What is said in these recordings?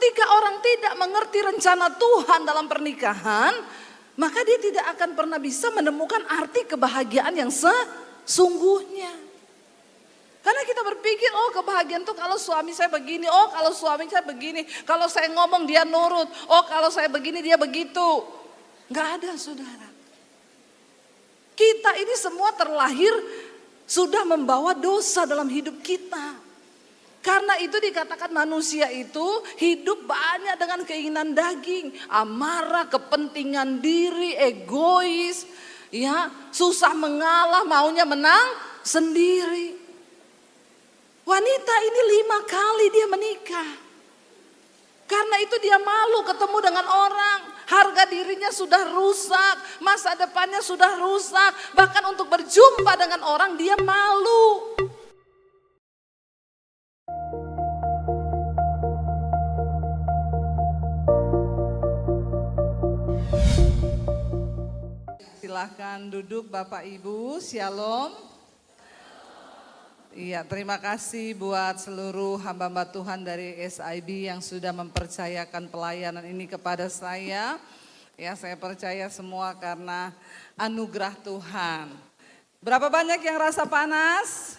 ketika orang tidak mengerti rencana Tuhan dalam pernikahan, maka dia tidak akan pernah bisa menemukan arti kebahagiaan yang sesungguhnya. Karena kita berpikir, oh kebahagiaan itu kalau suami saya begini, oh kalau suami saya begini, kalau saya ngomong dia nurut, oh kalau saya begini dia begitu. Enggak ada, saudara. Kita ini semua terlahir sudah membawa dosa dalam hidup kita. Karena itu dikatakan manusia itu hidup banyak dengan keinginan daging, amarah, kepentingan diri, egois, ya, susah mengalah, maunya menang sendiri. Wanita ini 5 kali dia menikah. Karena itu dia malu ketemu dengan orang. Harga dirinya sudah rusak, masa depannya sudah rusak. Bahkan untuk berjumpa dengan orang dia malu. Silahkan duduk Bapak Ibu, Shalom. Iya, terima kasih buat seluruh hamba-hamba Tuhan dari SIB yang sudah mempercayakan pelayanan ini kepada saya. Ya, saya percaya semua karena anugerah Tuhan. Berapa banyak yang rasa panas?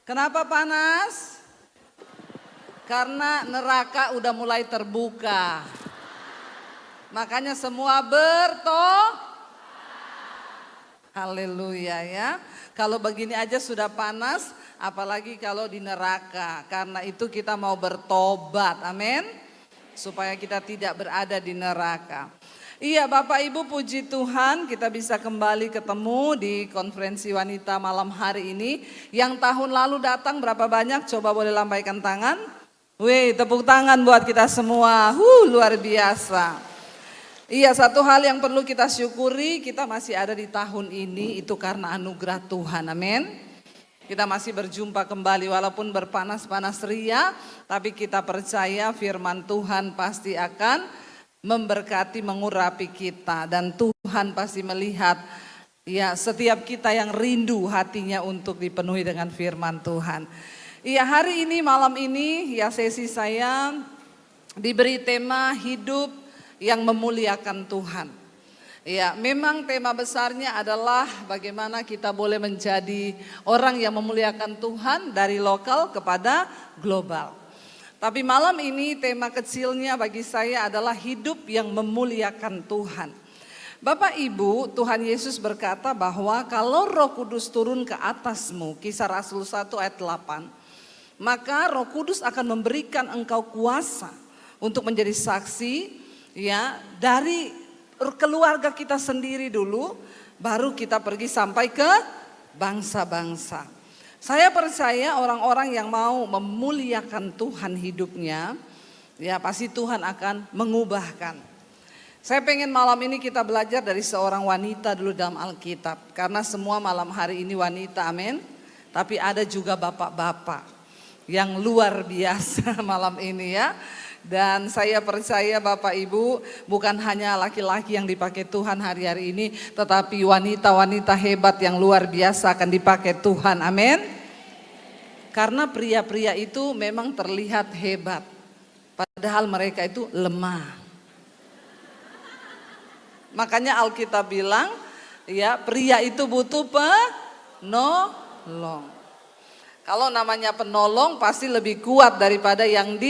Kenapa panas? Karena neraka udah mulai terbuka. Makanya semua haleluya ya. Kalau begini aja sudah panas, apalagi kalau di neraka. Karena itu kita mau bertobat, amin. Supaya kita tidak berada di neraka. Iya Bapak Ibu, puji Tuhan kita bisa kembali ketemu di konferensi wanita malam hari ini. Yang tahun lalu datang berapa banyak? Coba boleh lambaikan tangan. Wih, tepuk tangan buat kita semua. Luar biasa. Iya, satu hal yang perlu kita syukuri, kita masih ada di tahun ini itu karena anugerah Tuhan, amin. Kita masih berjumpa kembali walaupun berpanas-panas ria, tapi kita percaya firman Tuhan pasti akan memberkati, mengurapi kita. Dan Tuhan pasti melihat ya setiap kita yang rindu hatinya untuk dipenuhi dengan firman Tuhan. Iya, hari ini, malam ini ya sesi saya diberi tema hidup yang memuliakan Tuhan. Ya, memang tema besarnya adalah bagaimana kita boleh menjadi orang yang memuliakan Tuhan dari lokal kepada global. Tapi malam ini tema kecilnya bagi saya adalah hidup yang memuliakan Tuhan. Bapak Ibu, Tuhan Yesus berkata bahwa kalau Roh Kudus turun ke atasmu, Kisah Rasul 1 ayat 8, maka Roh Kudus akan memberikan engkau kuasa untuk menjadi saksi. Ya, dari keluarga kita sendiri dulu, baru kita pergi sampai ke bangsa-bangsa. Saya percaya orang-orang yang mau memuliakan Tuhan hidupnya, ya pasti Tuhan akan mengubahkan. Saya pengen malam ini kita belajar dari seorang wanita dulu dalam Alkitab. Karena semua malam hari ini wanita, amin. Tapi ada juga bapak-bapak yang luar biasa malam ini ya. Dan saya percaya Bapak Ibu bukan hanya laki-laki yang dipakai Tuhan hari-hari ini, tetapi wanita-wanita hebat yang luar biasa akan dipakai Tuhan, amin. Karena pria-pria itu memang terlihat hebat, padahal mereka itu lemah. Makanya Alkitab bilang, ya pria itu butuh penolong. Kalau namanya penolong pasti lebih kuat daripada yang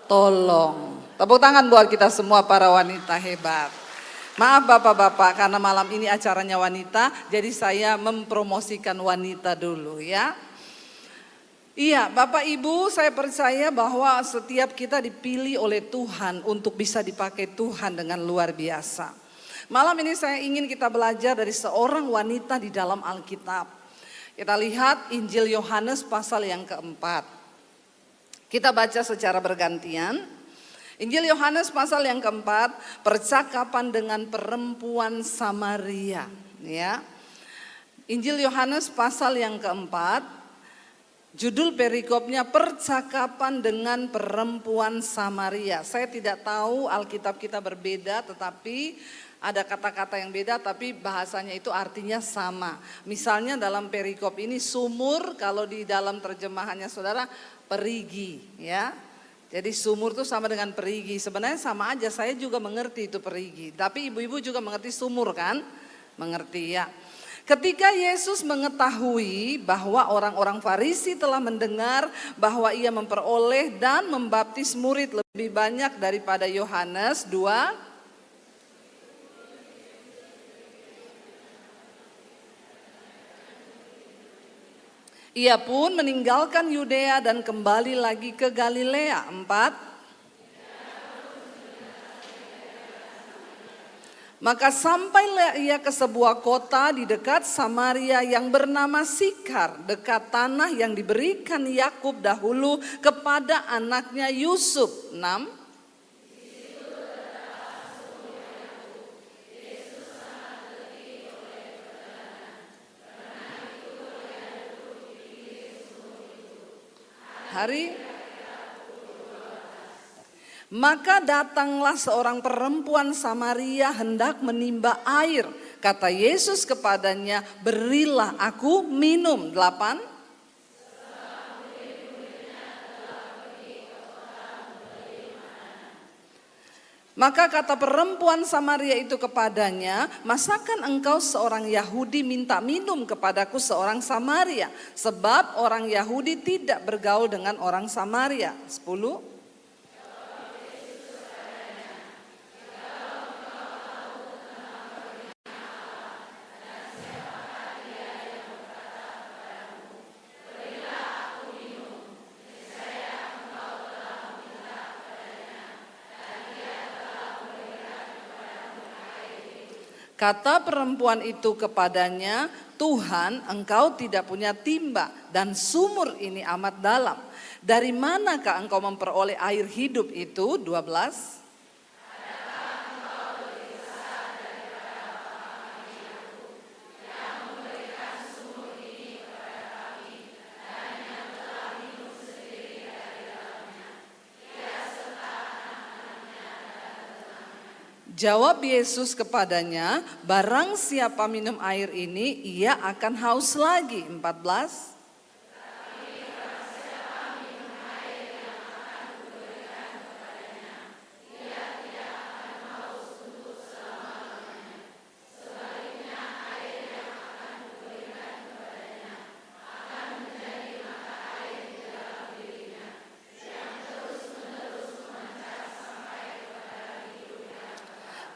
tolong. Tepuk tangan buat kita semua para wanita hebat. Maaf bapak-bapak karena malam ini acaranya wanita, jadi saya mempromosikan wanita dulu ya. Iya Bapak Ibu, saya percaya bahwa setiap kita dipilih oleh Tuhan untuk bisa dipakai Tuhan dengan luar biasa. Malam ini saya ingin kita belajar dari seorang wanita di dalam Alkitab. Kita lihat Injil Yohanes pasal yang keempat. Kita baca secara bergantian. Injil Yohanes pasal yang keempat, percakapan dengan perempuan Samaria. Ya, Injil Yohanes pasal yang keempat, judul perikopnya percakapan dengan perempuan Samaria. Saya tidak tahu Alkitab kita berbeda, tetapi Ada kata-kata yang beda tapi bahasanya itu artinya sama. Misalnya dalam perikop ini sumur, kalau di dalam terjemahannya saudara perigi ya. Jadi sumur itu sama dengan perigi. Sebenarnya sama aja, saya juga mengerti itu perigi. Tapi ibu-ibu juga mengerti sumur kan? Mengerti ya. Ketika Yesus mengetahui bahwa orang-orang Farisi telah mendengar bahwa ia memperoleh dan membaptis murid lebih banyak daripada Yohanes, 2. Ia pun meninggalkan Yudea dan kembali lagi ke Galilea. 4. Maka sampailah ia ke sebuah kota di dekat Samaria yang bernama Sikar, dekat tanah yang diberikan Yakub dahulu kepada anaknya Yusuf. 6. Maka datanglah seorang perempuan Samaria hendak menimba air. Kata Yesus kepadanya, berilah aku minum. 8. Maka kata perempuan Samaria itu kepadanya, masakan engkau seorang Yahudi minta minum kepadaku seorang Samaria? Sebab orang Yahudi tidak bergaul dengan orang Samaria. 10. Kata perempuan itu kepadanya, Tuhan, engkau tidak punya timba dan sumur ini amat dalam. Dari manakah engkau memperoleh air hidup itu? 12. Jawab Yesus kepadanya, barang siapa minum air ini, ia akan haus lagi. 14.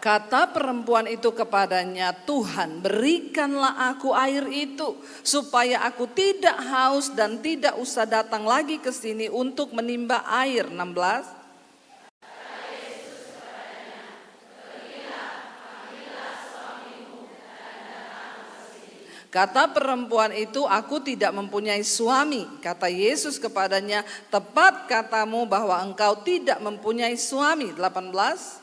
Kata perempuan itu kepadanya, Tuhan, berikanlah aku air itu supaya aku tidak haus dan tidak usah datang lagi ke sini untuk menimba air. 16. Kata perempuan itu, aku tidak mempunyai suami. Kata Yesus kepadanya, tepat katamu bahwa engkau tidak mempunyai suami. 18.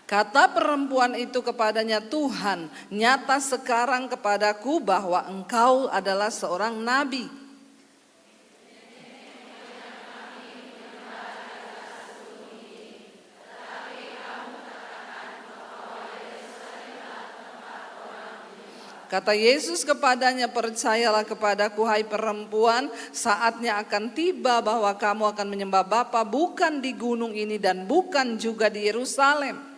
Kata perempuan itu kepadanya, Tuhan, nyata sekarang kepadaku bahwa engkau adalah seorang nabi. Kata Yesus kepadanya, percayalah kepadaku hai perempuan, saatnya akan tiba bahwa kamu akan menyembah Bapa bukan di gunung ini dan bukan juga di Yerusalem.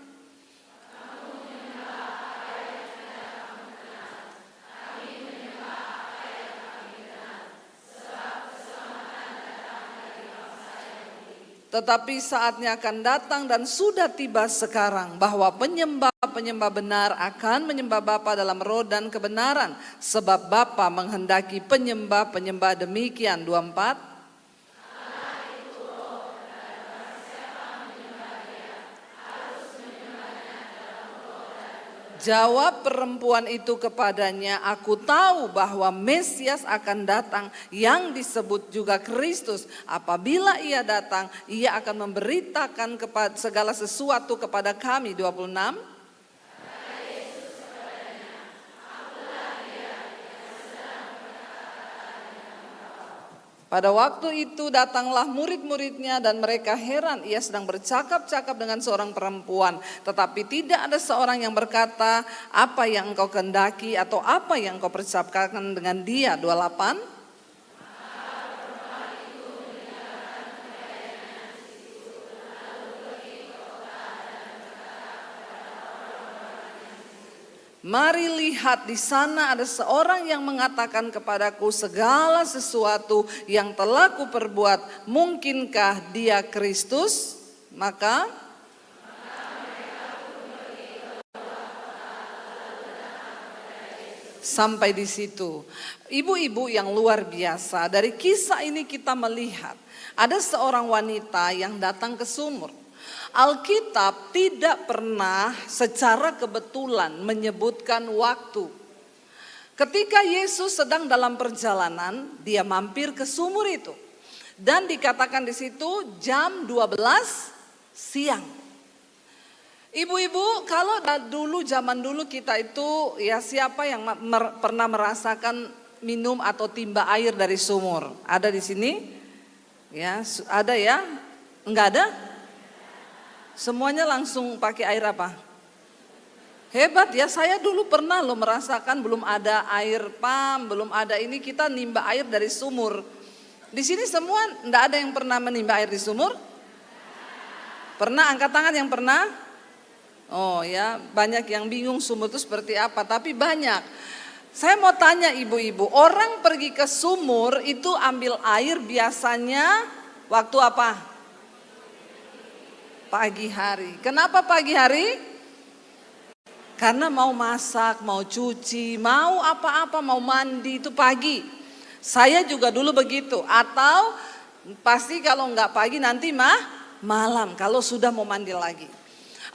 Tetapi saatnya akan datang dan sudah tiba sekarang bahwa penyembah-penyembah benar akan menyembah Bapa dalam roh dan kebenaran. Sebab Bapa menghendaki penyembah-penyembah demikian. 24. Jawab perempuan itu kepadanya, aku tahu bahwa Mesias akan datang yang disebut juga Kristus. Apabila ia datang, ia akan memberitakan segala sesuatu kepada kami. 26. Pada waktu itu datanglah murid-muridnya dan mereka heran, ia sedang bercakap-cakap dengan seorang perempuan. Tetapi tidak ada seorang yang berkata, apa yang engkau kehendaki atau apa yang engkau percakapkan dengan dia. 28. Mari lihat, di sana ada seorang yang mengatakan kepadaku segala sesuatu yang telah kuperbuat. Mungkinkah dia Kristus? Maka sampai di situ. Ibu-ibu yang luar biasa, dari kisah ini kita melihat ada seorang wanita yang datang ke sumur. Alkitab tidak pernah secara kebetulan menyebutkan waktu. Ketika Yesus sedang dalam perjalanan, dia mampir ke sumur itu. Dan dikatakan di situ jam 12 siang. Ibu-ibu, kalau dulu zaman dulu kita itu, ya siapa yang pernah merasakan minum atau timba air dari sumur? Ada di sini? Ya, ada ya? Enggak ada? Semuanya langsung pakai air apa? Hebat ya, saya dulu pernah loh merasakan belum ada air pam, belum ada ini, kita nimba air dari sumur. Di sini semua enggak ada yang pernah menimba air di sumur? Pernah, angkat tangan yang pernah? Oh ya, banyak yang bingung sumur itu seperti apa, tapi banyak. Saya mau tanya ibu-ibu, orang pergi ke sumur itu ambil air biasanya waktu apa? Pagi hari. Kenapa pagi hari? Karena mau masak, mau cuci, mau apa-apa, mau mandi itu pagi. Saya juga dulu begitu. Atau pasti kalau enggak pagi nanti malam kalau sudah mau mandi lagi.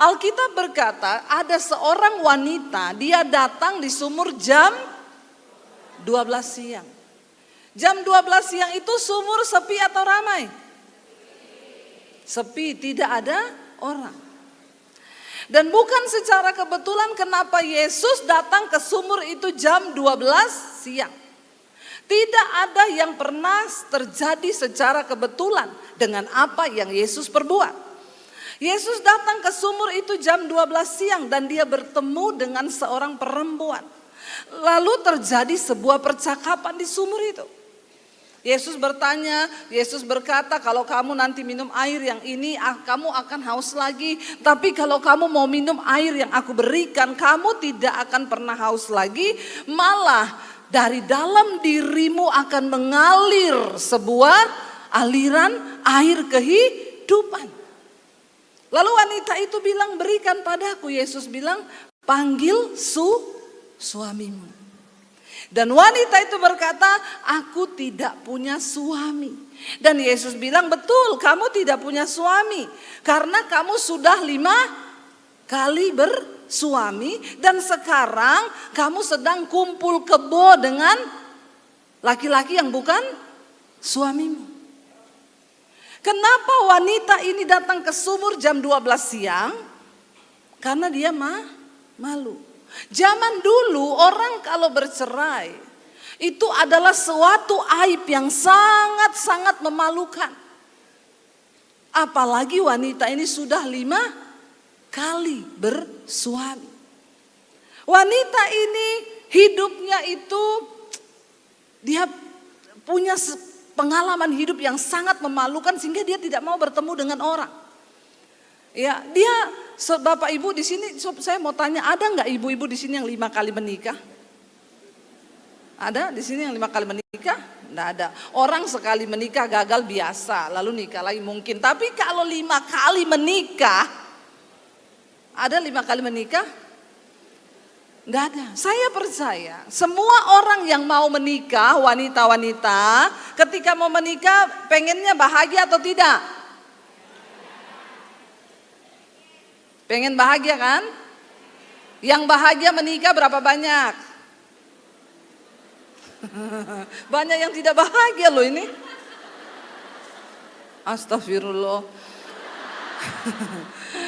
Alkitab berkata ada seorang wanita, dia datang di sumur jam 12 siang. Jam 12 siang itu sumur sepi atau ramai? Sepi, tidak ada orang. Dan bukan secara kebetulan kenapa Yesus datang ke sumur itu jam 12 siang. Tidak ada yang pernah terjadi secara kebetulan dengan apa yang Yesus perbuat. Yesus datang ke sumur itu jam 12 siang dan dia bertemu dengan seorang perempuan. Lalu terjadi sebuah percakapan di sumur itu. Yesus bertanya, Yesus berkata, kalau kamu nanti minum air yang ini, kamu akan haus lagi. Tapi kalau kamu mau minum air yang aku berikan, kamu tidak akan pernah haus lagi. Malah dari dalam dirimu akan mengalir sebuah aliran air kehidupan. Lalu wanita itu bilang, berikan padaku. Yesus bilang, panggil suamimu. Dan wanita itu berkata, aku tidak punya suami. Dan Yesus bilang, betul kamu tidak punya suami. Karena kamu sudah 5 kali bersuami. Dan sekarang kamu sedang kumpul kebo dengan laki-laki yang bukan suamimu. Kenapa wanita ini datang ke sumur jam 12 siang? Karena dia malu. Zaman dulu orang kalau bercerai itu adalah suatu aib yang sangat-sangat memalukan. Apalagi wanita ini sudah 5 kali bersuami. Wanita ini hidupnya itu dia punya pengalaman hidup yang sangat memalukan sehingga dia tidak mau bertemu dengan orang. Ya, dia Bapak Ibu di sini, saya mau tanya, ada nggak ibu-ibu di sini yang 5 kali menikah? Ada di sini yang 5 kali menikah? Nggak ada. Orang sekali menikah gagal biasa, lalu nikah lagi mungkin. Tapi kalau 5 kali menikah, ada 5 kali menikah? Nggak ada. Saya percaya semua orang yang mau menikah, wanita-wanita, ketika mau menikah pengennya bahagia atau tidak? Pengen bahagia kan? Yang bahagia menikah berapa banyak? Banyak yang tidak bahagia loh ini. Astagfirullah.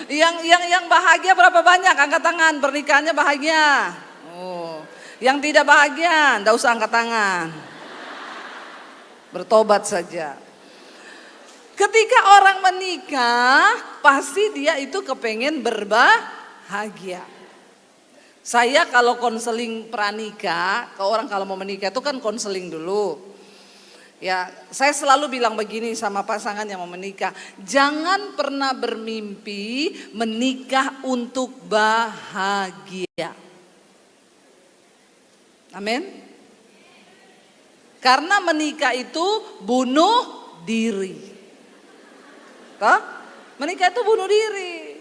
Yang bahagia berapa banyak? Angkat tangan, pernikahannya bahagia. Oh, yang tidak bahagia, enggak usah angkat tangan. Bertobat saja. Ketika orang menikah, pasti dia itu kepengen berbahagia. Saya kalau konseling pranikah, ke orang kalau mau menikah itu kan konseling dulu. Ya, saya selalu bilang begini sama pasangan yang mau menikah, jangan pernah bermimpi menikah untuk bahagia. Amin. Karena menikah itu bunuh diri. Toh? Menikah itu bunuh diri.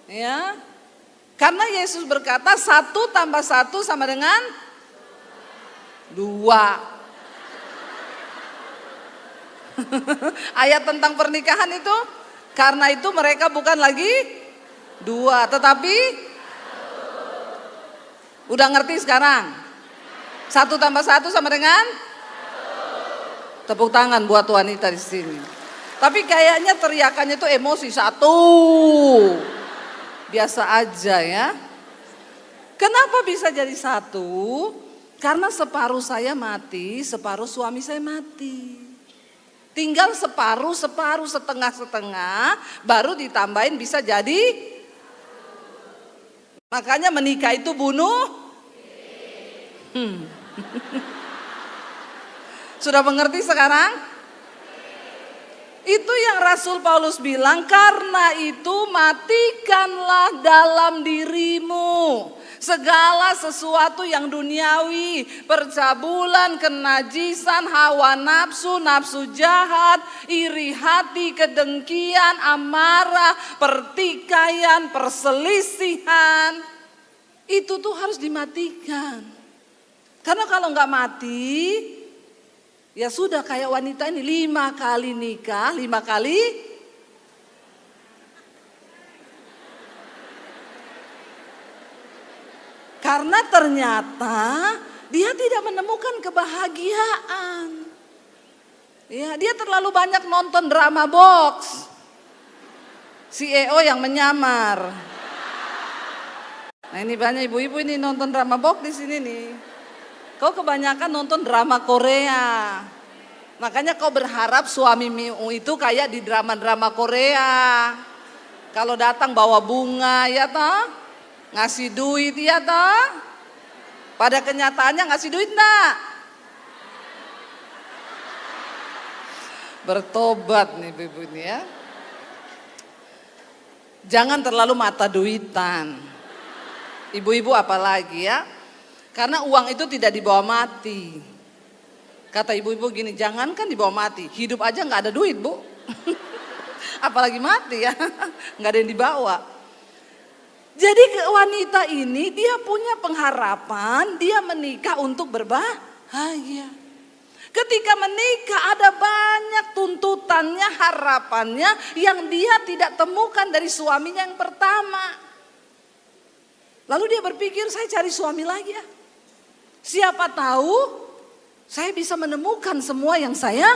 Ya. Karena Yesus berkata 1 tambah 1 sama dengan 2. Ayat tentang pernikahan itu, karena itu mereka bukan lagi 2, tetapi udah ngerti sekarang? 1 tambah 1 sama dengan? Tepuk tangan buat wanita di sini. Tapi kayaknya teriakannya itu emosi 1. Biasa aja ya. Kenapa bisa jadi 1? Karena separuh saya mati, separuh suami saya mati. Tinggal separuh, setengah, baru ditambahin bisa jadi. Makanya menikah itu bunuh. Sudah mengerti sekarang? Itu yang Rasul Paulus bilang, karena itu matikanlah dalam dirimu segala sesuatu yang duniawi, percabulan, kenajisan, hawa nafsu, nafsu jahat, iri hati, kedengkian, amarah, pertikaian, perselisihan. Itu tuh harus dimatikan. Karena kalau nggak mati, ya sudah kayak wanita ini 5 kali nikah, 5 kali karena ternyata dia tidak menemukan kebahagiaan. Ya, dia terlalu banyak nonton drama box. CEO yang menyamar. Nah, ini banyak ibu-ibu ini nonton drama box di sini nih. Kau kebanyakan nonton drama Korea. Makanya kau berharap suamimu itu kayak di drama-drama Korea. Kalau datang bawa bunga ya toh. Ngasih duit ya toh. Pada kenyataannya ngasih duit enggak? Bertobat nih ibu ini ya. Jangan terlalu mata duitan. Ibu-ibu apalagi ya. Karena uang itu tidak dibawa mati. Kata ibu-ibu gini, jangankan dibawa mati, hidup aja nggak ada duit bu. Apalagi mati ya, nggak ada yang dibawa. Jadi wanita ini dia punya pengharapan, dia menikah untuk berbahagia. Ketika menikah ada banyak tuntutannya, harapannya yang dia tidak temukan dari suaminya yang pertama. Lalu dia berpikir, saya cari suami lagi ya. Siapa tahu saya bisa menemukan semua yang saya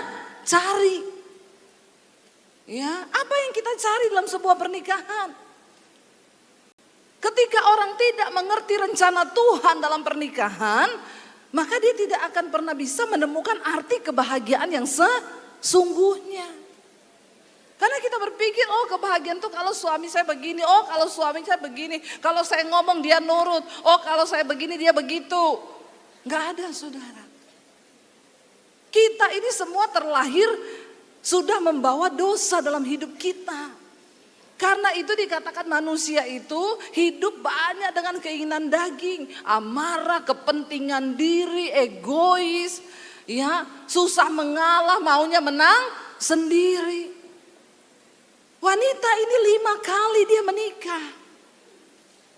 cari. Ya, apa yang kita cari dalam sebuah pernikahan? Ketika orang tidak mengerti rencana Tuhan dalam pernikahan, maka dia tidak akan pernah bisa menemukan arti kebahagiaan yang sesungguhnya. Karena kita berpikir, oh kebahagiaan itu kalau suami saya begini, oh kalau suami saya begini, kalau saya ngomong dia nurut, oh kalau saya begini dia begitu. Nggak ada saudara. Kita ini semua terlahir sudah membawa dosa dalam hidup kita. Karena itu dikatakan manusia itu hidup banyak dengan keinginan daging, amarah, kepentingan diri, egois, ya, susah mengalah, maunya menang sendiri. Wanita ini 5 kali dia menikah.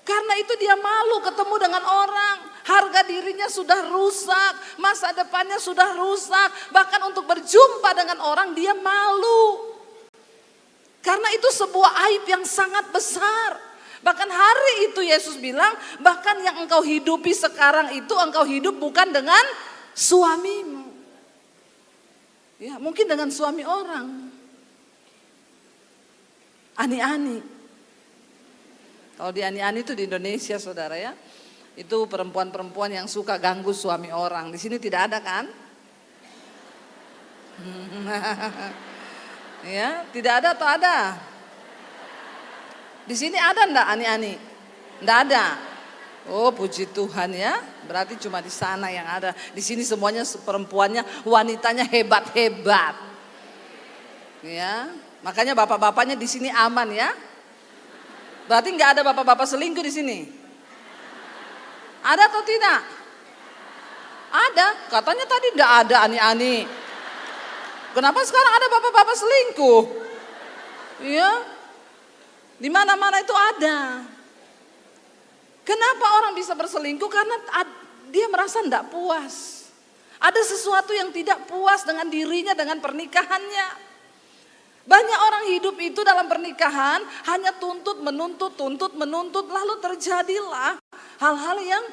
Karena itu dia malu ketemu dengan orang, harga dirinya sudah rusak, masa depannya sudah rusak, bahkan untuk berjumpa dengan orang dia malu. Karena itu sebuah aib yang sangat besar. Bahkan hari itu Yesus bilang, bahkan yang engkau hidupi sekarang itu engkau hidup bukan dengan suamimu. Ya, mungkin dengan suami orang. Ani-ani. Kalau di ani-ani itu di Indonesia saudara ya. Itu perempuan-perempuan yang suka ganggu suami orang. Di sini tidak ada kan? Ya, tidak ada atau ada? Di sini ada enggak ani-ani? Enggak ada. Oh, puji Tuhan ya. Berarti cuma di sana yang ada. Di sini semuanya perempuannya, wanitanya hebat-hebat. Ya, makanya bapak-bapaknya di sini aman ya. Berarti enggak ada bapak-bapak selingkuh di sini. Ada atau tidak? Ada. Katanya tadi enggak ada ani-ani. Kenapa sekarang ada bapak-bapak selingkuh? Iya. Di mana-mana itu ada. Kenapa orang bisa berselingkuh? Karena dia merasa tidak puas. Ada sesuatu yang tidak puas dengan dirinya, dengan pernikahannya. Banyak orang hidup itu dalam pernikahan hanya tuntut menuntut, lalu terjadilah hal-hal yang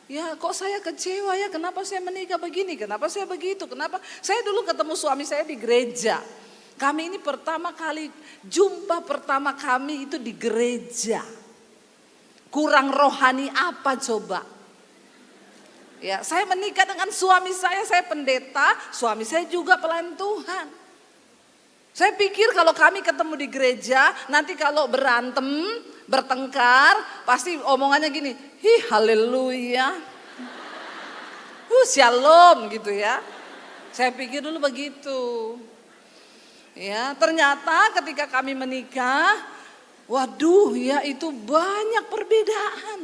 ya kok saya kecewa ya, kenapa saya menikah begini, kenapa saya begitu, kenapa. Saya dulu ketemu suami saya di gereja. Kami ini pertama kali, jumpa pertama kami itu di gereja. Kurang rohani apa coba? Ya, saya menikah dengan suami saya pendeta, suami saya juga pelayan Tuhan. Saya pikir kalau kami ketemu di gereja, nanti kalau berantem, bertengkar, pasti omongannya gini, hi haleluya, shalom gitu ya. Saya pikir dulu begitu. Ya, ternyata ketika kami menikah, waduh ya itu banyak perbedaan.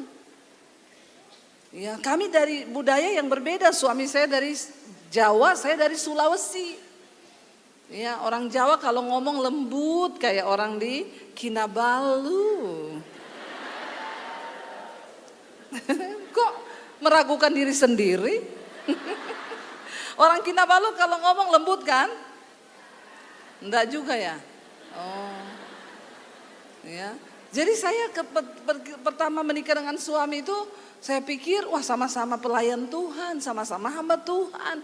Ya, kami dari budaya yang berbeda, suami saya dari Jawa, saya dari Sulawesi. Ya, orang Jawa kalau ngomong lembut kayak orang di Kinabalu. Kok meragukan diri sendiri? Orang Kinabalu kalau ngomong lembut kan? Enggak juga ya? Oh. Ya. Jadi saya pertama menikah dengan suami itu saya pikir wah sama-sama pelayan Tuhan, sama-sama hamba Tuhan.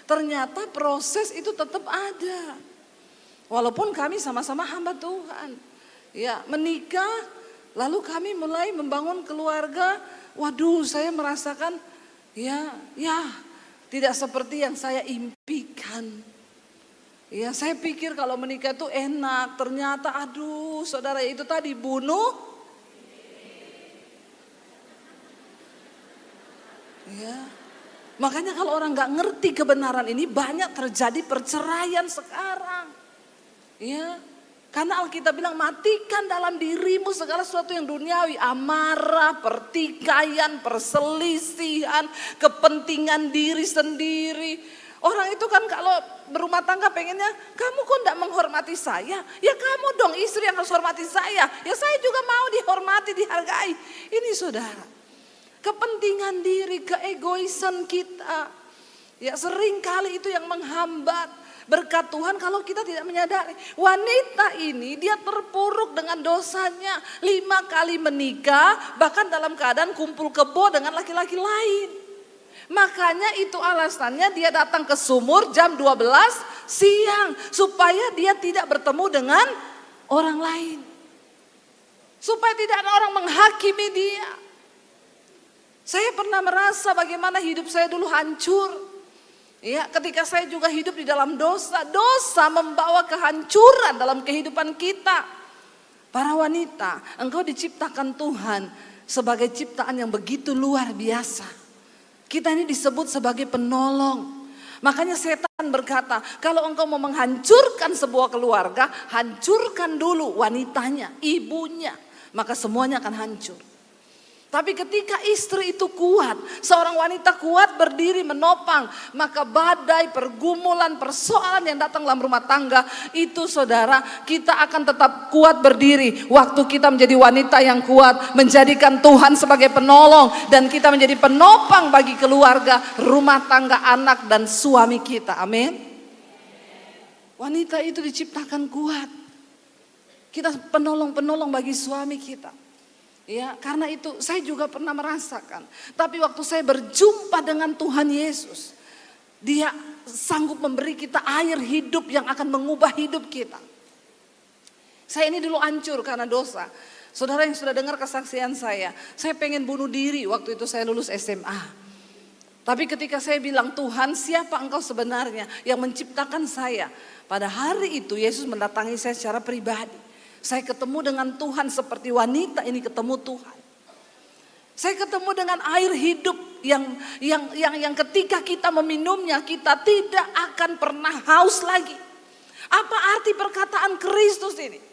Ternyata proses itu tetap ada. Walaupun kami sama-sama hamba Tuhan. Ya, menikah lalu kami mulai membangun keluarga. Waduh, saya merasakan ya tidak seperti yang saya impikan. Ya, saya pikir kalau menikah itu enak, ternyata aduh saudara itu tadi bunuh. Ya, makanya kalau orang gak ngerti kebenaran ini banyak terjadi perceraian sekarang. Ya, karena Alkitab bilang matikan dalam dirimu segala sesuatu yang duniawi, amarah, pertikaian, perselisihan, kepentingan diri sendiri. Orang itu kan kalau berumah tangga pengennya, kamu kok enggak menghormati saya? Ya kamu dong istri yang harus hormati saya. Ya saya juga mau dihormati, dihargai. Ini saudara, kepentingan diri, keegoisan kita. Ya sering kali itu yang menghambat berkat Tuhan kalau kita tidak menyadari. Wanita ini dia terpuruk dengan dosanya. 5 kali menikah, bahkan dalam keadaan kumpul kebo dengan laki-laki lain. Makanya itu alasannya dia datang ke sumur jam 12 siang. Supaya dia tidak bertemu dengan orang lain. Supaya tidak ada orang menghakimi dia. Saya pernah merasa bagaimana hidup saya dulu hancur. Ya, ketika saya juga hidup di dalam dosa. Dosa membawa kehancuran dalam kehidupan kita. Para wanita, engkau diciptakan Tuhan sebagai ciptaan yang begitu luar biasa. Kita ini disebut sebagai penolong. Makanya setan berkata, kalau engkau mau menghancurkan sebuah keluarga, hancurkan dulu wanitanya, ibunya. Maka semuanya akan hancur. Tapi ketika istri itu kuat, seorang wanita kuat berdiri menopang, maka badai, pergumulan, persoalan yang datang dalam rumah tangga, itu saudara, kita akan tetap kuat berdiri. Waktu kita menjadi wanita yang kuat, menjadikan Tuhan sebagai penolong, dan kita menjadi penopang bagi keluarga, rumah tangga, anak, dan suami kita. Amin. Wanita itu diciptakan kuat. Kita penolong-penolong bagi suami kita. Ya, karena itu saya juga pernah merasakan. Tapi waktu saya berjumpa dengan Tuhan Yesus, Dia sanggup memberi kita air hidup yang akan mengubah hidup kita. Saya ini dulu hancur karena dosa. Saudara yang sudah dengar kesaksian saya pengen bunuh diri waktu itu saya lulus SMA. Tapi ketika saya bilang, Tuhan siapa engkau sebenarnya yang menciptakan saya? Pada hari itu Yesus mendatangi saya secara pribadi. Saya ketemu dengan Tuhan seperti wanita ini ketemu Tuhan. Saya ketemu dengan air hidup yang ketika kita meminumnya kita tidak akan pernah haus lagi. Apa arti perkataan Kristus ini?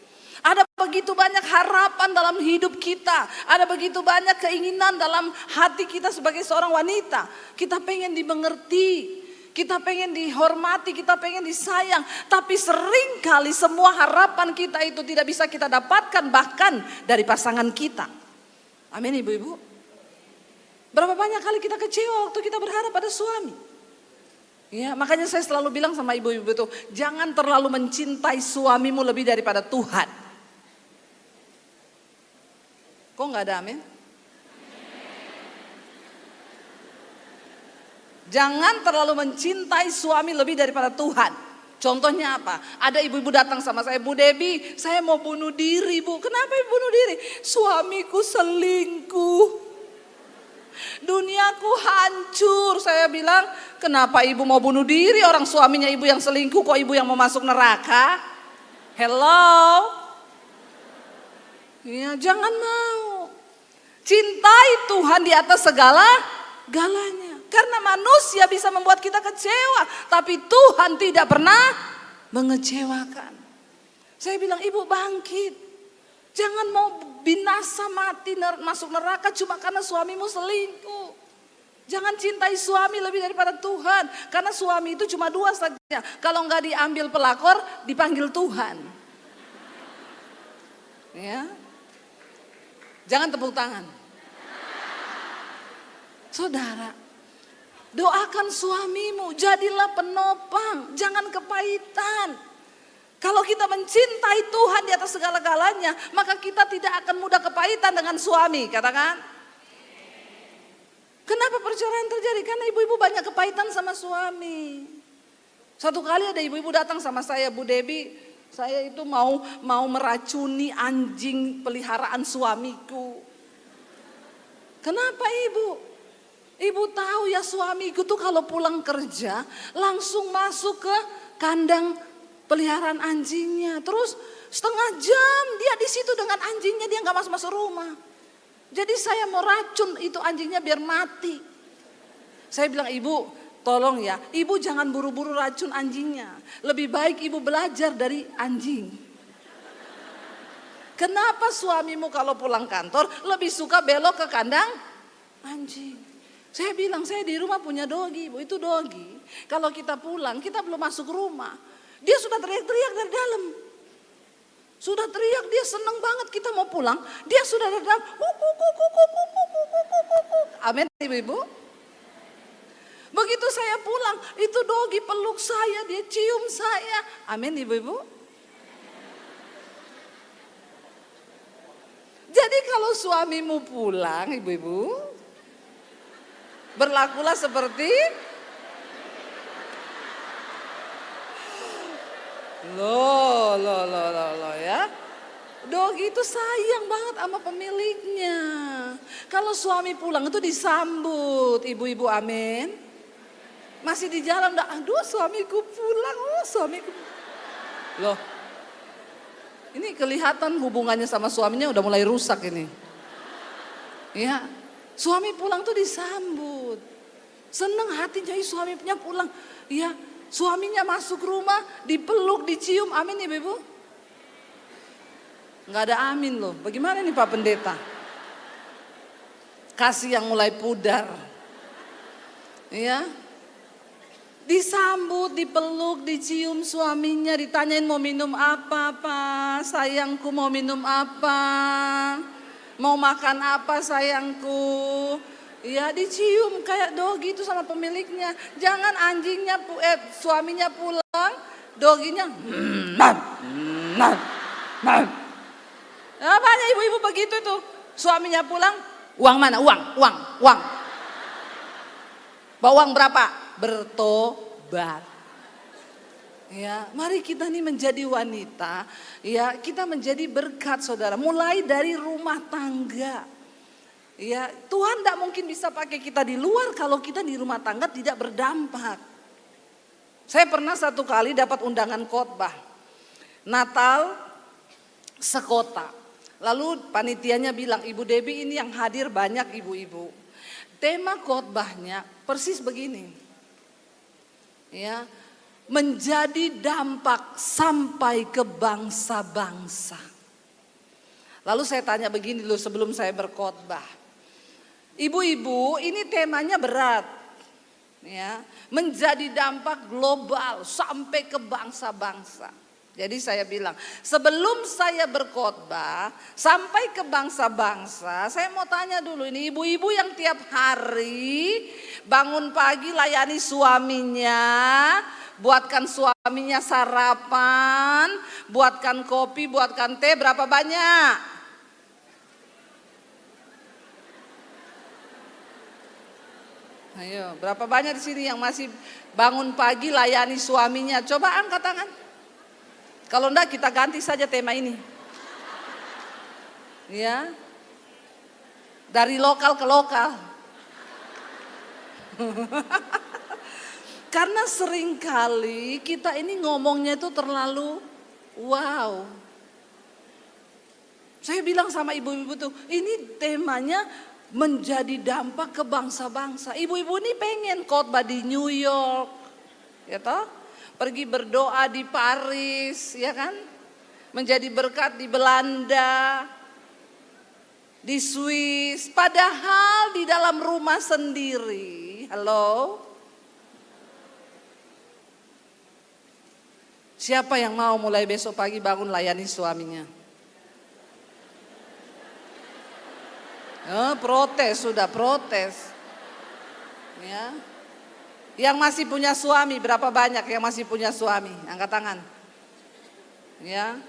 Ada begitu banyak harapan dalam hidup kita. Ada begitu banyak keinginan dalam hati kita sebagai seorang wanita. Kita pengen dimengerti. Kita pengen dihormati, kita pengen disayang. Tapi seringkali semua harapan kita itu tidak bisa kita dapatkan bahkan dari pasangan kita. Amin ibu-ibu. Berapa banyak kali kita kecewa waktu kita berharap pada suami. Ya, makanya saya selalu bilang sama ibu-ibu itu, jangan terlalu mencintai suamimu lebih daripada Tuhan. Kok nggak ada amin? Jangan terlalu mencintai suami lebih daripada Tuhan. Contohnya apa? Ada ibu-ibu datang sama saya, Bu Debbie, saya mau bunuh diri, Bu. Kenapa ibu bunuh diri? Suamiku selingkuh. Duniaku hancur. Saya bilang, kenapa ibu mau bunuh diri? Orang suaminya ibu yang selingkuh, kok ibu yang mau masuk neraka? Hello? Ya, jangan mau. Cintai Tuhan di atas segala-galanya. Karena manusia bisa membuat kita kecewa, tapi Tuhan tidak pernah mengecewakan. Saya bilang, ibu bangkit. Jangan mau binasa mati masuk neraka cuma karena suamimu selingkuh. Jangan cintai suami lebih daripada Tuhan. Karena suami itu cuma dua saja. Kalau enggak diambil pelakor, dipanggil Tuhan. Ya. Jangan tepuk tangan. Saudara, doakan suamimu, jadilah penopang, jangan kepahitan. Kalau kita mencintai Tuhan di atas segala-galanya, maka kita tidak akan mudah kepahitan dengan suami, katakan. Kenapa perceraian terjadi? Karena ibu-ibu banyak kepahitan sama suami. Satu kali ada ibu-ibu datang sama saya, Bu Debbie, saya itu mau meracuni anjing peliharaan suamiku. Kenapa ibu? Ibu tahu ya suamiku tuh kalau pulang kerja langsung masuk ke kandang peliharaan anjingnya. Terus setengah jam dia di situ dengan anjingnya, dia nggak masuk rumah. Jadi saya mau racun itu anjingnya biar mati. Saya bilang, ibu tolong ya, ibu jangan buru-buru racun anjingnya. Lebih baik ibu belajar dari anjing. Kenapa suamimu kalau pulang kantor lebih suka belok ke kandang anjing? Saya bilang, saya di rumah punya dogi, ibu. Itu dogi, kalau kita pulang, kita belum masuk rumah, dia sudah teriak-teriak dari dalam. Sudah teriak, dia senang banget kita mau pulang. Dia sudah dari dalam. Amin ibu-ibu. Begitu saya pulang, itu dogi peluk saya, dia cium saya. Amin ibu-ibu. Jadi kalau suamimu pulang ibu-ibu, berlakulah seperti Loh ya. Dogi itu sayang banget sama pemiliknya. Kalau suami pulang itu disambut, ibu-ibu amin. Masih di jalan udah, aduh suamiku pulang, suamiku. Loh, ini kelihatan hubungannya sama suaminya udah mulai rusak ini. Ya, suami pulang tuh disambut. Seneng hatinya suaminya pulang. Ya, suaminya masuk rumah, dipeluk, dicium, amin ibu-ibu. Nggak ada amin loh, bagaimana nih Pak Pendeta? Kasih yang mulai pudar. Ya, disambut, dipeluk, dicium suaminya, ditanyain mau minum apa Pak, sayangku mau minum apa, mau makan apa sayangku. Ya dicium kayak dogi itu sama pemiliknya. Jangan anjingnya, suaminya pulang, doginya banyak ibu-ibu begitu tuh. Suaminya pulang, uang mana? Uang. Bawa uang berapa? Bertobat. Ya, mari kita nih menjadi wanita, ya kita menjadi berkat saudara. Mulai dari rumah tangga. Ya, Tuhan tidak mungkin bisa pakai kita di luar kalau kita di rumah tangga tidak berdampak. Saya pernah satu kali dapat undangan khotbah Natal sekota. Lalu panitianya bilang, Ibu Debbie ini yang hadir banyak ibu-ibu. Tema khotbahnya persis begini. Ya, menjadi dampak sampai ke bangsa-bangsa. Lalu saya tanya begini dulu sebelum saya berkhotbah. Ibu-ibu, ini temanya berat. Ya, menjadi dampak global sampai ke bangsa-bangsa. Jadi saya bilang, sebelum saya berkhotbah sampai ke bangsa-bangsa, saya mau tanya dulu ini ibu-ibu yang tiap hari bangun pagi layani suaminya, buatkan suaminya sarapan, buatkan kopi, buatkan teh, berapa banyak? Ayo, berapa banyak di sini yang masih bangun pagi layani suaminya? Coba angkat tangan. Kalau enggak kita ganti saja tema ini. Ya. Dari lokal ke lokal. Karena seringkali kita ini ngomongnya itu terlalu wow. Saya bilang sama ibu-ibu tuh, ini temanya menjadi dampak ke bangsa-bangsa. Ibu-ibu ini pengen khotbah di New York, ya toh? Pergi berdoa di Paris, ya kan? Menjadi berkat di Belanda, di Swiss. Padahal di dalam rumah sendiri, halo? Siapa yang mau mulai besok pagi bangun layani suaminya? Protes, sudah protes. Ya. Yang masih punya suami, berapa banyak yang masih punya suami? Angkat tangan. Ya.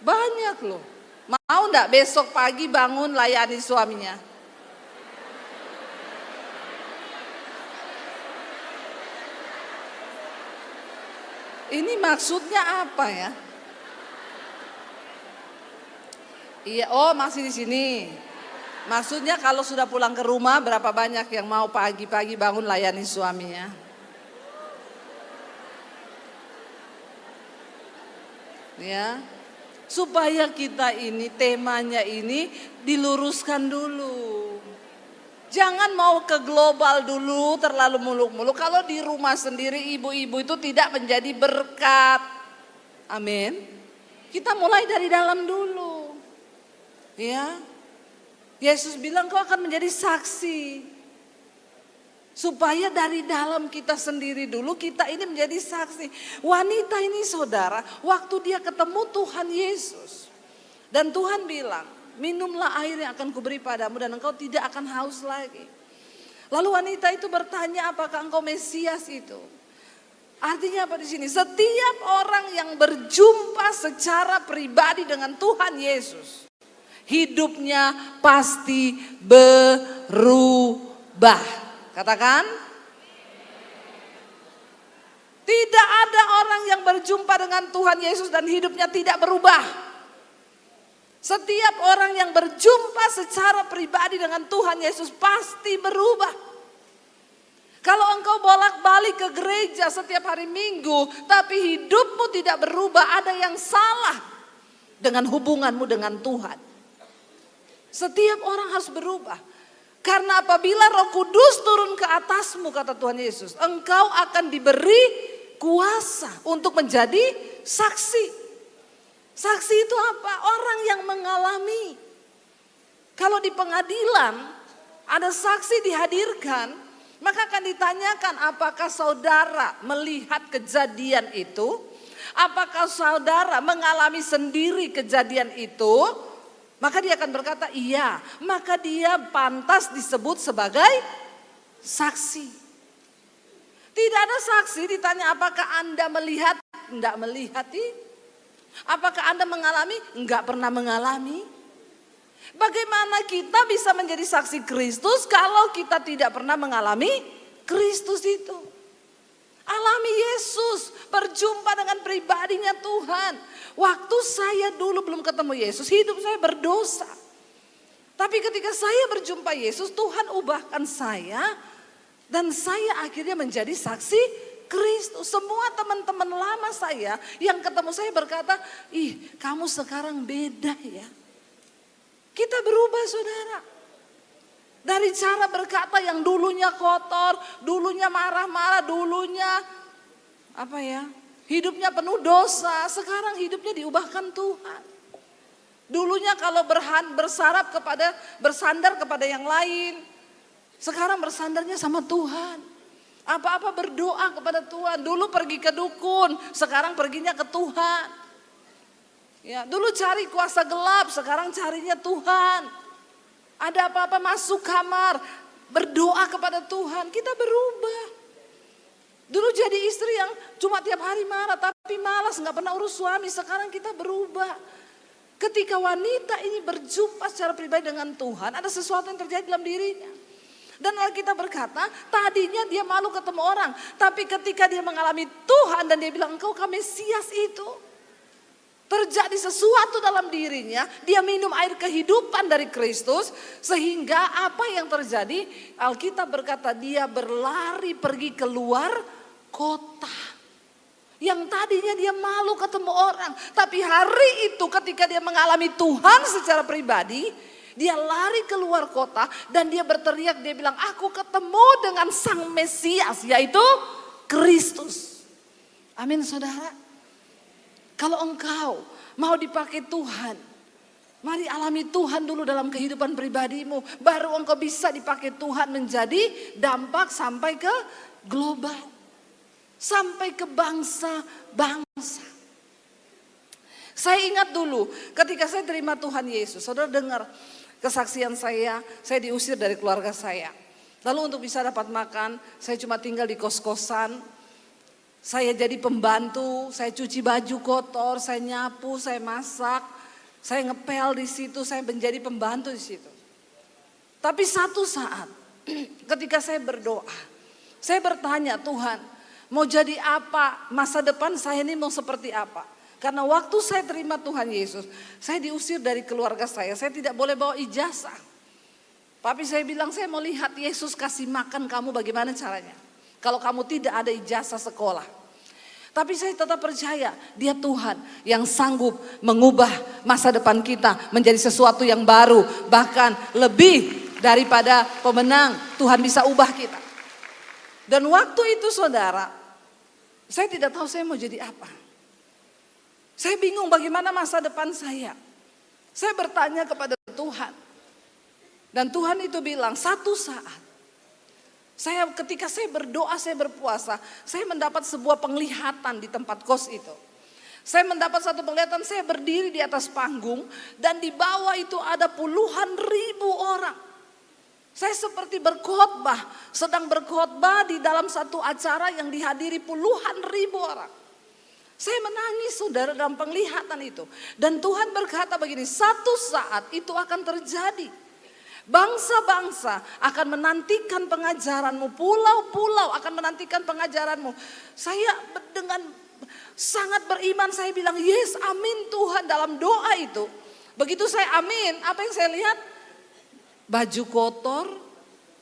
Banyak loh. Mau enggak besok pagi bangun layani suaminya? Ini maksudnya apa ya? Iya, oh masih di sini. Maksudnya kalau sudah pulang ke rumah berapa banyak yang mau pagi-pagi bangun layani suaminya? Ya. Supaya kita ini temanya ini diluruskan dulu. Jangan mau ke global dulu terlalu muluk-muluk. Kalau di rumah sendiri ibu-ibu itu tidak menjadi berkat. Amin. Kita mulai dari dalam dulu. Ya. Yesus bilang kau akan menjadi saksi. Supaya dari dalam kita sendiri dulu kita ini menjadi saksi. Wanita ini saudara, waktu dia ketemu Tuhan Yesus. Dan Tuhan bilang, minumlah air yang akan kuberi padamu dan engkau tidak akan haus lagi. Lalu wanita itu bertanya, apakah engkau Mesias itu? Artinya apa di sini? Setiap orang yang berjumpa secara pribadi dengan Tuhan Yesus, hidupnya pasti berubah. Katakan. Tidak ada orang yang berjumpa dengan Tuhan Yesus dan hidupnya tidak berubah. Setiap orang yang berjumpa secara pribadi dengan Tuhan Yesus pasti berubah. Kalau engkau bolak-balik ke gereja setiap hari Minggu, tapi hidupmu tidak berubah, ada yang salah dengan hubunganmu dengan Tuhan. Setiap orang harus berubah. Karena apabila Roh Kudus turun ke atasmu, kata Tuhan Yesus, engkau akan diberi kuasa untuk menjadi saksi. Saksi itu apa? Orang yang mengalami. Kalau di pengadilan ada saksi dihadirkan, maka akan ditanyakan apakah saudara melihat kejadian itu? Apakah saudara mengalami sendiri kejadian itu? Maka dia akan berkata iya, maka dia pantas disebut sebagai saksi. Tidak ada saksi ditanya apakah Anda melihat, enggak melihat. Apakah Anda mengalami, enggak pernah mengalami. Bagaimana kita bisa menjadi saksi Kristus kalau kita tidak pernah mengalami Kristus itu? Alami Yesus, berjumpa dengan pribadinya Tuhan. Waktu saya dulu belum ketemu Yesus, hidup saya berdosa. Tapi ketika saya berjumpa Yesus, Tuhan ubahkan saya. Dan saya akhirnya menjadi saksi Kristus. Semua teman-teman lama saya yang ketemu saya berkata, ih kamu sekarang beda ya. Kita berubah saudara. Dari cara berkata yang dulunya kotor, dulunya marah-marah, dulunya hidupnya penuh dosa. Sekarang hidupnya diubahkan Tuhan. Dulunya kalau bersandar kepada yang lain. Sekarang bersandarnya sama Tuhan. Apa-apa berdoa kepada Tuhan. Dulu pergi ke dukun, sekarang perginya ke Tuhan. Ya, dulu cari kuasa gelap, sekarang carinya Tuhan. Ada apa-apa masuk kamar, berdoa kepada Tuhan. Kita berubah. Dulu jadi istri yang cuma tiap hari marah, tapi malas nggak pernah urus suami. Sekarang kita berubah. Ketika wanita ini berjumpa secara pribadi dengan Tuhan, ada sesuatu yang terjadi dalam dirinya. Dan Alkitab berkata, tadinya dia malu ketemu orang. Tapi ketika dia mengalami Tuhan dan dia bilang, engkau Mesias itu. Terjadi sesuatu dalam dirinya, dia minum air kehidupan dari Kristus. Sehingga apa yang terjadi? Alkitab berkata dia berlari pergi keluar kota. Yang tadinya dia malu ketemu orang. Tapi hari itu ketika dia mengalami Tuhan secara pribadi, dia lari keluar kota dan dia berteriak, dia bilang, aku ketemu dengan Sang Mesias, yaitu Kristus. Amin saudara. Kalau engkau mau dipakai Tuhan, mari alami Tuhan dulu dalam kehidupan pribadimu. Baru engkau bisa dipakai Tuhan menjadi dampak sampai ke global. Sampai ke bangsa-bangsa. Saya ingat dulu ketika saya terima Tuhan Yesus, saudara dengar kesaksian saya diusir dari keluarga saya. Lalu untuk bisa dapat makan, saya cuma tinggal di kos-kosan. Saya jadi pembantu, saya cuci baju kotor, saya nyapu, saya masak, saya ngepel di situ, saya menjadi pembantu di situ. Tapi satu saat ketika saya berdoa, saya bertanya, Tuhan, mau jadi apa? Masa depan saya ini mau seperti apa? Karena waktu saya terima Tuhan Yesus, saya diusir dari keluarga saya tidak boleh bawa ijazah. Tapi saya bilang, saya mau lihat Yesus kasih makan kamu bagaimana caranya. Kalau kamu tidak ada ijazah sekolah. Tapi saya tetap percaya dia Tuhan yang sanggup mengubah masa depan kita menjadi sesuatu yang baru. Bahkan lebih daripada pemenang, Tuhan bisa ubah kita. Dan waktu itu saudara, saya tidak tahu saya mau jadi apa. Saya bingung bagaimana masa depan saya. Saya bertanya kepada Tuhan. Dan Tuhan itu bilang, satu saat ketika saya berdoa, saya berpuasa, saya mendapat sebuah penglihatan di tempat kos itu. Saya mendapat satu penglihatan, saya berdiri di atas panggung dan di bawah itu ada puluhan ribu orang. Saya seperti berkhotbah, sedang berkhotbah di dalam satu acara yang dihadiri puluhan ribu orang. Saya menangis saudara dalam penglihatan itu. Dan Tuhan berkata begini, satu saat itu akan terjadi. Bangsa-bangsa akan menantikan pengajaranmu, pulau-pulau akan menantikan pengajaranmu. Saya dengan sangat beriman, saya bilang yes, amin Tuhan dalam doa itu. Begitu saya amin, apa yang saya lihat? Baju kotor,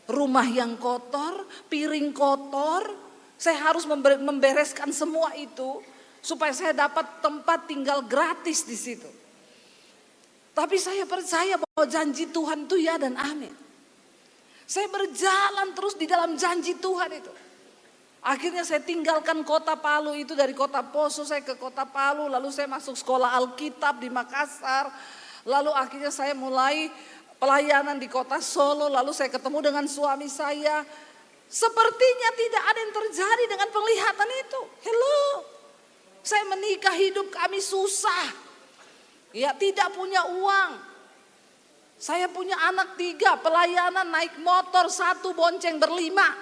rumah yang kotor, piring kotor. Saya harus membereskan semua itu supaya saya dapat tempat tinggal gratis di situ. Tapi saya percaya bahwa janji Tuhan itu ya dan amin. Saya berjalan terus di dalam janji Tuhan itu. Akhirnya saya tinggalkan kota Palu itu, dari kota Poso saya ke kota Palu. Lalu saya masuk sekolah Alkitab di Makassar. Lalu akhirnya saya mulai pelayanan di kota Solo. Lalu saya ketemu dengan suami saya. Sepertinya tidak ada yang terjadi dengan penglihatan itu. Hello. Saya menikah, hidup kami susah. Ya, tidak punya uang. Saya punya anak 3, pelayanan naik motor 1 bonceng berlima.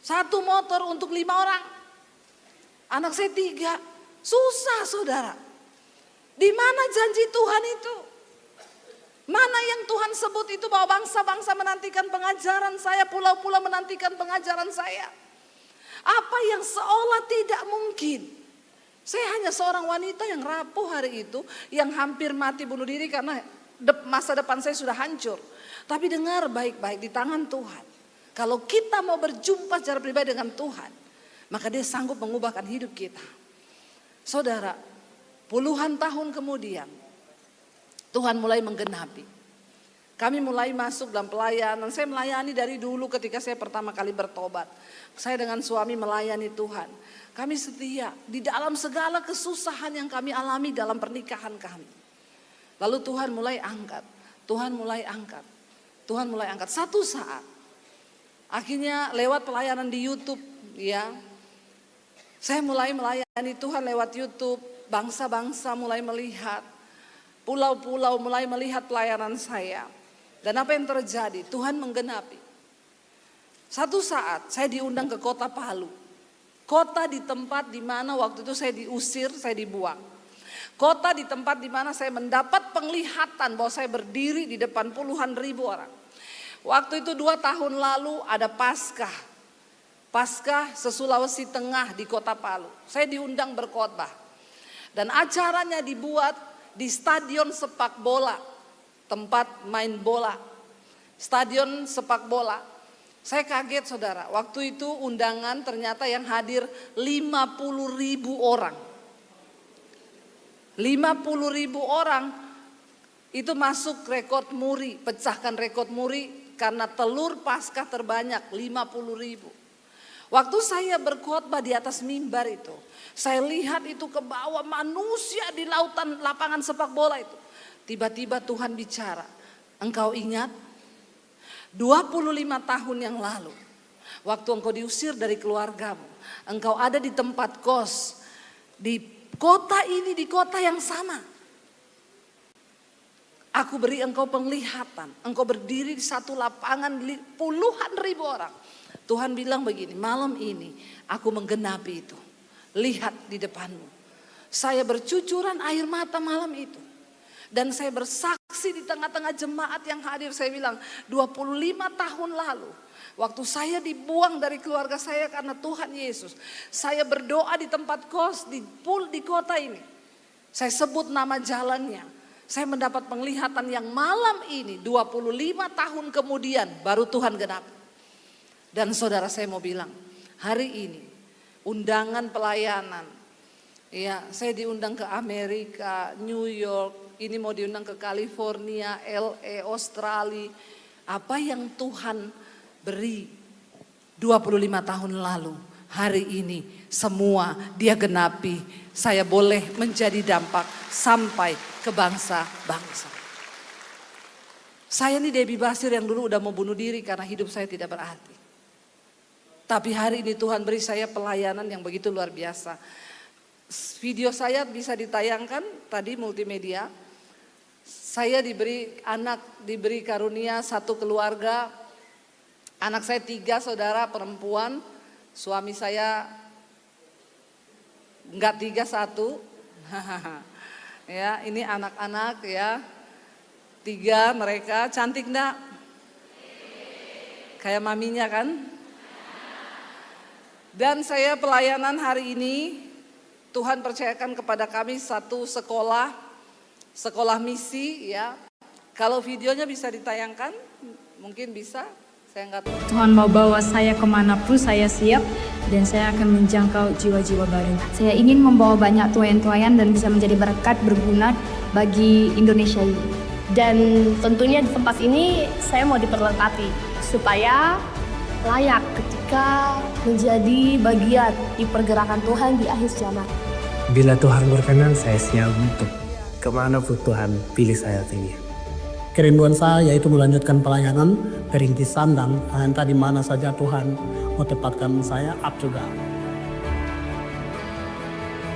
1 motor untuk 5 orang. Anak saya 3. Susah saudara. Di mana janji Tuhan itu? Mana yang Tuhan sebut itu bahwa bangsa-bangsa menantikan pengajaran saya, pulau-pulau menantikan pengajaran saya. Apa yang seolah tidak mungkin. Saya hanya seorang wanita yang rapuh hari itu, yang hampir mati bunuh diri karena masa depan saya sudah hancur. Tapi dengar baik-baik, di tangan Tuhan. Kalau kita mau berjumpa secara pribadi dengan Tuhan, maka Dia sanggup mengubahkan hidup kita. Saudara, puluhan tahun kemudian Tuhan mulai menggenapi. Kami mulai masuk dalam pelayanan. Saya melayani dari dulu ketika saya pertama kali bertobat. Saya dengan suami melayani Tuhan. Kami setia di dalam segala kesusahan yang kami alami dalam pernikahan kami. Lalu Tuhan mulai angkat. Tuhan mulai angkat. Tuhan mulai angkat. Satu saat, akhirnya lewat pelayanan di YouTube, ya, saya mulai melayani Tuhan lewat YouTube. Bangsa-bangsa mulai melihat. Pulau-pulau mulai melihat pelayanan saya. Dan apa yang terjadi? Tuhan menggenapi. Satu saat saya diundang ke kota Palu. Kota di tempat di mana waktu itu saya diusir, saya dibuang. Kota di tempat di mana saya mendapat penglihatan bahwa saya berdiri di depan puluhan ribu orang. Waktu itu 2 tahun lalu ada Paskah. Paskah se-Sulawesi Tengah di kota Palu. Saya diundang berkhotbah. Dan acaranya dibuat di stadion sepak bola. Tempat main bola, stadion sepak bola. Saya kaget saudara, waktu itu undangan ternyata yang hadir 50.000 orang. 50.000 orang itu masuk rekor muri, pecahkan rekor muri karena telur Paskah terbanyak 50.000. Waktu saya berkhotbah di atas mimbar itu, saya lihat itu ke bawah manusia di lautan lapangan sepak bola itu. Tiba-tiba Tuhan bicara, engkau ingat 25 tahun yang lalu, waktu engkau diusir dari keluargamu, engkau ada di tempat kos, di kota ini, di kota yang sama. Aku beri engkau penglihatan, engkau berdiri di satu lapangan puluhan ribu orang. Tuhan bilang begini, malam ini aku menggenapi itu. Lihat di depanmu. Saya bercucuran air mata malam itu. Dan saya bersaksi di tengah-tengah jemaat yang hadir. Saya bilang 25 tahun lalu. Waktu saya dibuang dari keluarga saya karena Tuhan Yesus. Saya berdoa di tempat kos di kota ini. Saya sebut nama jalannya. Saya mendapat penglihatan yang malam ini 25 tahun kemudian baru Tuhan genapi. Dan saudara saya mau bilang, hari ini undangan pelayanan. Ya, saya diundang ke Amerika, New York. Ini mau diundang ke California, LA, Australia. Apa yang Tuhan beri 25 tahun lalu, hari ini semua Dia genapi. Saya boleh menjadi dampak sampai ke bangsa-bangsa. Saya ini Debbie Basir yang dulu udah mau bunuh diri karena hidup saya tidak berarti. Tapi hari ini Tuhan beri saya pelayanan yang begitu luar biasa. Video saya bisa ditayangkan tadi multimedia. Saya diberi karunia satu keluarga. Anak saya 3 saudara perempuan. Suami saya enggak 3, 1. Ya, ini anak-anak ya. 3 mereka, cantik enggak? Kayak maminya kan? Dan saya pelayanan hari ini Tuhan percayakan kepada kami satu sekolah misi ya. Kalau videonya bisa ditayangkan, mungkin bisa. Saya enggak tahu. Tuhan mau bawa saya kemanapun saya siap dan saya akan menjangkau jiwa-jiwa baru. Saya ingin membawa banyak tuayan-tuayan dan bisa menjadi berkat berguna bagi Indonesia ini. Dan tentunya di tempat ini saya mau diperlengkapi supaya layak ketika menjadi bagian di pergerakan Tuhan di akhir zaman. Bila Tuhan berkenan, saya siap untuk kemanapun Tuhan pilih saya ini. Kerinduan saya yaitu melanjutkan pelayanan, perintisan dan entah di mana saja Tuhan mau tempatkan saya up juga.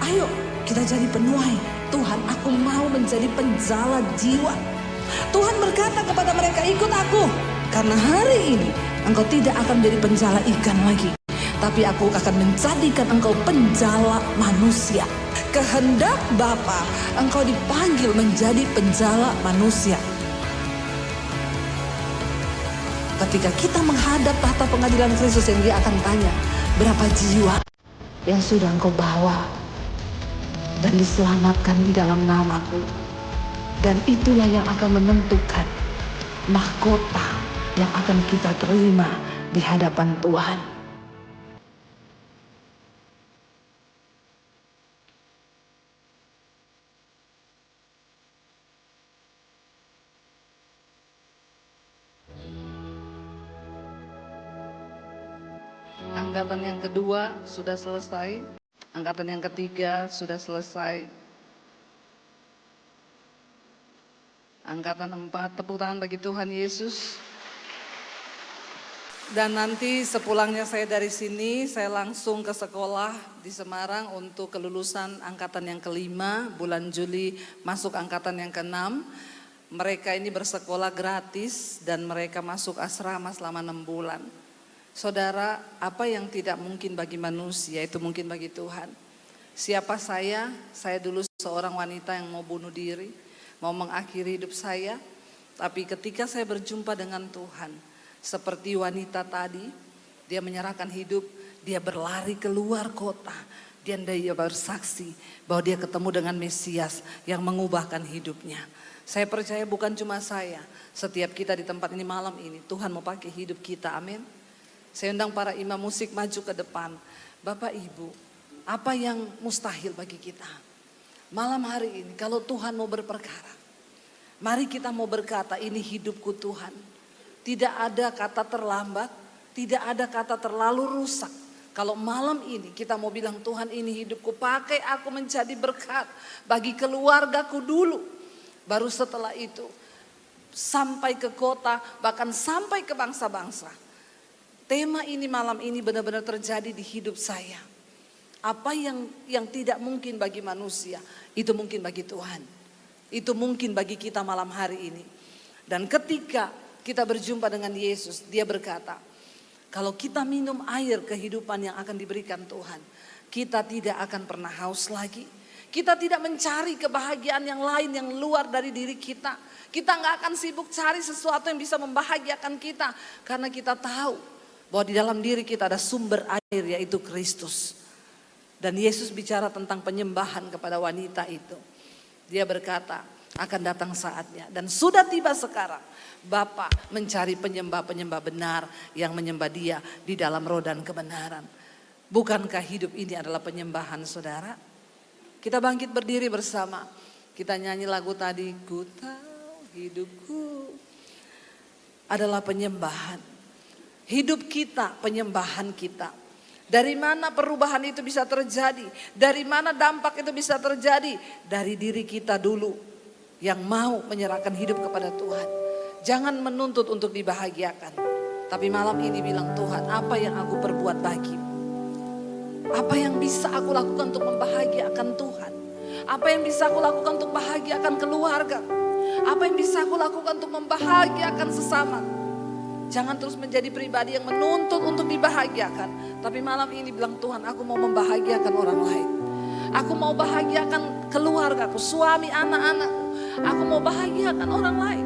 Ayo kita jadi penuai. Tuhan, aku mau menjadi penjala jiwa. Tuhan berkata kepada mereka, ikut aku. Karena hari ini engkau tidak akan menjadi penjala ikan lagi. Tapi aku akan menjadikan engkau penjala manusia. Kehendak Bapa, engkau dipanggil menjadi penjala manusia. Ketika kita menghadap tahta pengadilan Kristus yang Dia akan tanya, berapa jiwa yang sudah engkau bawa dan diselamatkan di dalam namaku. Dan itulah yang akan menentukan mahkota yang akan kita terima di hadapan Tuhan. Angkatan yang kedua sudah selesai. Angkatan yang ketiga sudah selesai. Angkatan 4, tepuk tangan bagi Tuhan Yesus. Dan nanti sepulangnya saya dari sini, saya langsung ke sekolah di Semarang untuk kelulusan angkatan yang kelima. Bulan Juli masuk angkatan yang ke-6. Mereka ini bersekolah gratis dan mereka masuk asrama selama 6 bulan. Saudara, apa yang tidak mungkin bagi manusia itu mungkin bagi Tuhan. Siapa saya? Saya dulu seorang wanita yang mau bunuh diri, mau mengakhiri hidup saya. Tapi ketika saya berjumpa dengan Tuhan, seperti wanita tadi, dia menyerahkan hidup, dia berlari keluar kota. Dia bersaksi bahwa dia ketemu dengan Mesias yang mengubahkan hidupnya. Saya percaya bukan cuma saya, setiap kita di tempat ini malam ini, Tuhan mau pakai hidup kita, amin. Saya undang para imam musik maju ke depan. Bapak Ibu, apa yang mustahil bagi kita? Malam hari ini kalau Tuhan mau berperkara, mari kita mau berkata, ini hidupku Tuhan. Tidak ada kata terlambat, tidak ada kata terlalu rusak. Kalau malam ini kita mau bilang, Tuhan ini hidupku, pakai aku menjadi berkat bagi keluargaku dulu. Baru setelah itu sampai ke kota, bahkan sampai ke bangsa-bangsa. Tema ini malam ini benar-benar terjadi di hidup saya. Apa yang tidak mungkin bagi manusia, itu mungkin bagi Tuhan. Itu mungkin bagi kita malam hari ini. Dan ketika kita berjumpa dengan Yesus, dia berkata, kalau kita minum air kehidupan yang akan diberikan Tuhan, kita tidak akan pernah haus lagi. Kita tidak mencari kebahagiaan yang lain yang luar dari diri kita. Kita nggak akan sibuk cari sesuatu yang bisa membahagiakan kita. Karena kita tahu bahwa di dalam diri kita ada sumber air, yaitu Kristus. Dan Yesus bicara tentang penyembahan kepada wanita itu. Dia berkata, akan datang saatnya dan sudah tiba sekarang. Bapa mencari penyembah-penyembah benar yang menyembah dia di dalam roh dan kebenaran. Bukankah hidup ini adalah penyembahan, saudara? Kita bangkit berdiri bersama. Kita nyanyi lagu tadi, ku tahu hidupku adalah penyembahan. Hidup kita, penyembahan kita. Dari mana perubahan itu bisa terjadi? Dari mana dampak itu bisa terjadi? Dari diri kita dulu yang mau menyerahkan hidup kepada Tuhan. Jangan menuntut untuk dibahagiakan. Tapi malam ini bilang, Tuhan, apa yang aku perbuat bagimu? Apa yang bisa aku lakukan untuk membahagiakan Tuhan? Apa yang bisa aku lakukan untuk membahagiakan keluarga? Apa yang bisa aku lakukan untuk membahagiakan sesama? Jangan terus menjadi pribadi yang menuntut untuk dibahagiakan. Tapi malam ini bilang, Tuhan, aku mau membahagiakan orang lain. Aku mau bahagiakan keluargaku, suami, anak-anakku. Aku mau bahagiakan orang lain.